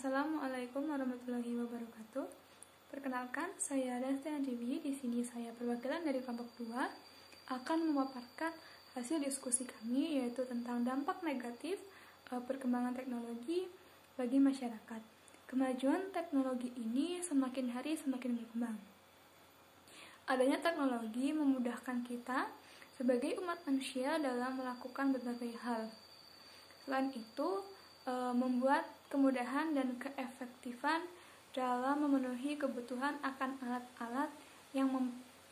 Assalamualaikum warahmatullahi wabarakatuh. Perkenalkan, saya Dasta Dewi. Di sini saya perwakilan dari kelompok 2 akan memaparkan hasil diskusi kami, yaitu tentang dampak negatif perkembangan teknologi bagi masyarakat. Kemajuan teknologi ini semakin hari semakin berkembang. Adanya teknologi memudahkan kita sebagai umat manusia dalam melakukan berbagai hal. Selain itu, membuat kemudahan dan keefektifan dalam memenuhi kebutuhan akan alat-alat yang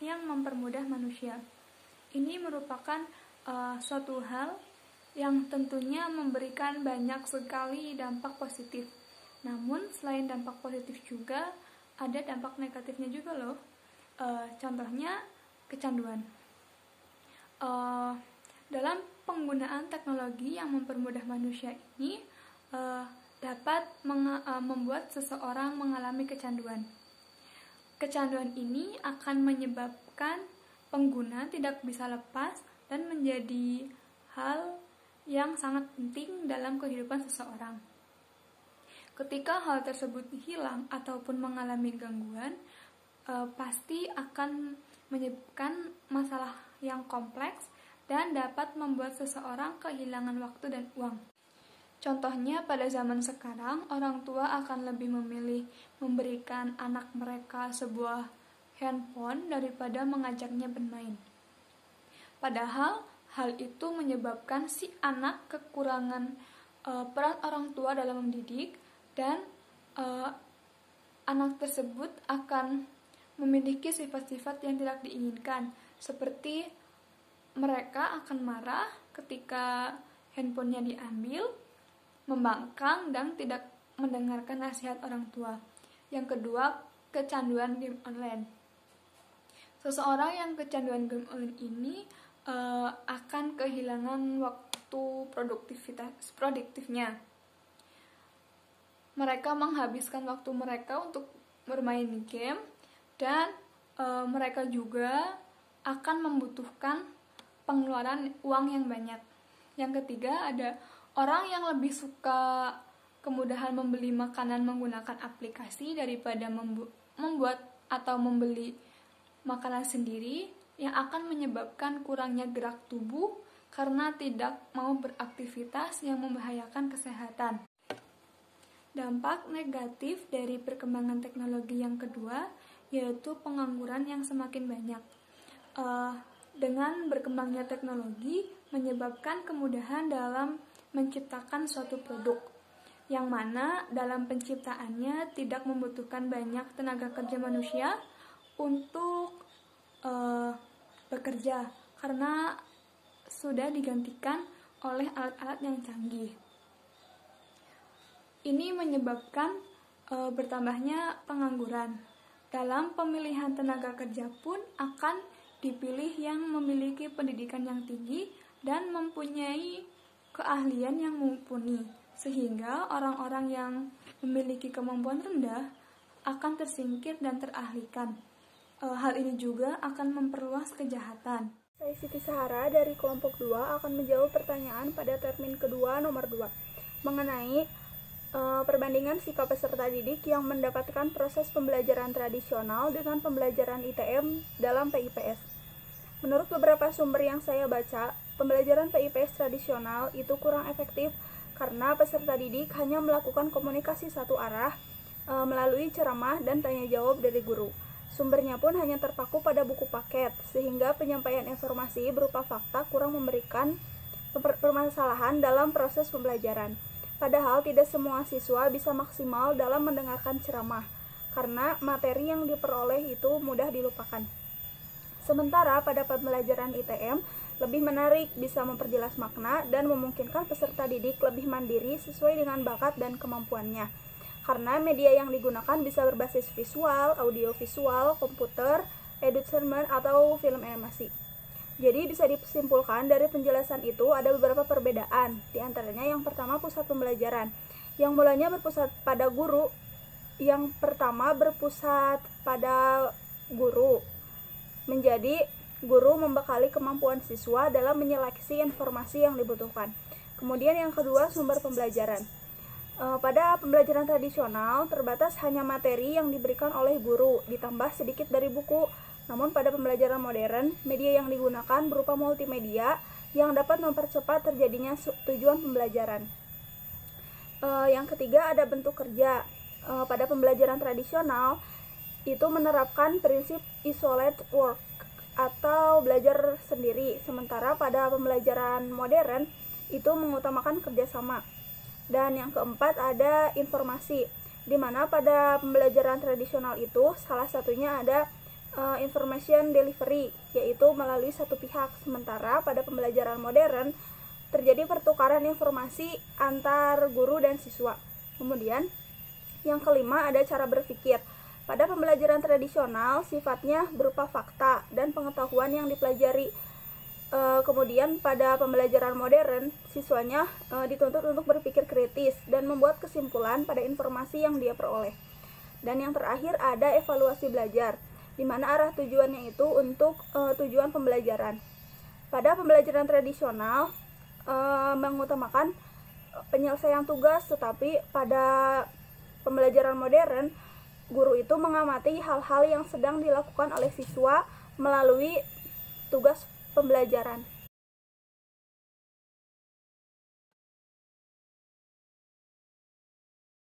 mempermudah manusia. Ini merupakan suatu hal yang tentunya memberikan banyak sekali dampak positif. Namun selain dampak positif juga ada dampak negatifnya juga loh. Contohnya kecanduan. Dalam penggunaan teknologi yang mempermudah manusia ini dapat membuat seseorang mengalami kecanduan. Kecanduan ini akan menyebabkan pengguna tidak bisa lepas dan menjadi hal yang sangat penting dalam kehidupan seseorang. Ketika hal tersebut hilang ataupun mengalami gangguan, pasti akan menyebabkan masalah yang kompleks dan dapat membuat seseorang kehilangan waktu dan uang. Contohnya, pada zaman sekarang, orang tua akan lebih memilih memberikan anak mereka sebuah handphone daripada mengajaknya bermain. Padahal, hal itu menyebabkan si anak kekurangan peran orang tua dalam mendidik, dan anak tersebut akan memiliki sifat-sifat yang tidak diinginkan, seperti mereka akan marah ketika handphonenya diambil, membangkang, dan tidak mendengarkan nasihat orang tua. Yang kedua, kecanduan game online. Seseorang yang kecanduan game online ini akan kehilangan waktu produktifnya. Mereka menghabiskan waktu mereka untuk bermain game, dan mereka juga akan membutuhkan pengeluaran uang yang banyak. Yang ketiga, ada orang yang lebih suka kemudahan membeli makanan menggunakan aplikasi daripada membuat atau membeli makanan sendiri, yang akan menyebabkan kurangnya gerak tubuh karena tidak mau beraktivitas yang membahayakan kesehatan. Dampak negatif dari perkembangan teknologi yang kedua yaitu pengangguran yang semakin banyak. Dengan berkembangnya teknologi menyebabkan kemudahan dalam menciptakan suatu produk, yang mana dalam penciptaannya tidak membutuhkan banyak tenaga kerja manusia untuk bekerja, karena sudah digantikan oleh alat-alat yang canggih. Ini menyebabkan bertambahnya pengangguran. Dalam pemilihan tenaga kerja pun akan dipilih yang memiliki pendidikan yang tinggi dan mempunyai keahlian yang mumpuni, sehingga orang-orang yang memiliki kemampuan rendah akan tersingkir dan teralihkan. Hal ini juga akan memperluas kejahatan. Saya Siti Sahara dari kelompok 2 akan menjawab pertanyaan pada termin kedua nomor 2 mengenai perbandingan sikap peserta didik yang mendapatkan proses pembelajaran tradisional dengan pembelajaran ITM dalam PIPS. Menurut beberapa sumber yang saya baca, pembelajaran PIPS tradisional itu kurang efektif karena peserta didik hanya melakukan komunikasi satu arah melalui ceramah dan tanya jawab dari guru. Sumbernya pun hanya terpaku pada buku paket, sehingga penyampaian informasi berupa fakta kurang memberikan permasalahan dalam proses pembelajaran. Padahal tidak semua siswa bisa maksimal dalam mendengarkan ceramah, karena materi yang diperoleh itu mudah dilupakan. Sementara pada pembelajaran ITM lebih menarik, bisa memperjelas makna, dan memungkinkan peserta didik lebih mandiri sesuai dengan bakat dan kemampuannya. Karena media yang digunakan bisa berbasis visual, audiovisual, komputer, edutainment, atau film animasi. Jadi bisa disimpulkan dari penjelasan itu ada beberapa perbedaan. Di antaranya yang pertama, pusat pembelajaran. Yang mulanya berpusat pada guru. Yang pertama berpusat pada guru. Menjadi guru membekali kemampuan siswa dalam menyeleksi informasi yang dibutuhkan. Kemudian yang kedua, sumber pembelajaran. Pada pembelajaran tradisional, terbatas hanya materi yang diberikan oleh guru, ditambah sedikit dari buku. Namun pada pembelajaran modern, media yang digunakan berupa multimedia yang dapat mempercepat terjadinya tujuan pembelajaran. Yang ketiga ada bentuk kerja. Pada pembelajaran tradisional, itu menerapkan prinsip isolate work atau belajar sendiri, sementara pada pembelajaran modern itu mengutamakan kerjasama. Dan yang keempat ada informasi, di mana pada pembelajaran tradisional itu salah satunya ada information delivery, yaitu melalui satu pihak, sementara pada pembelajaran modern terjadi pertukaran informasi antar guru dan siswa. Kemudian yang kelima ada cara berpikir. Pada pembelajaran tradisional sifatnya berupa fakta dan pengetahuan yang dipelajari. Kemudian pada pembelajaran modern, siswanya dituntut untuk berpikir kritis dan membuat kesimpulan pada informasi yang dia peroleh. Dan yang terakhir ada evaluasi belajar, di mana arah tujuannya itu untuk tujuan pembelajaran. Pada pembelajaran tradisional mengutamakan penyelesaian tugas, tetapi pada pembelajaran modern, guru itu mengamati hal-hal yang sedang dilakukan oleh siswa melalui tugas pembelajaran.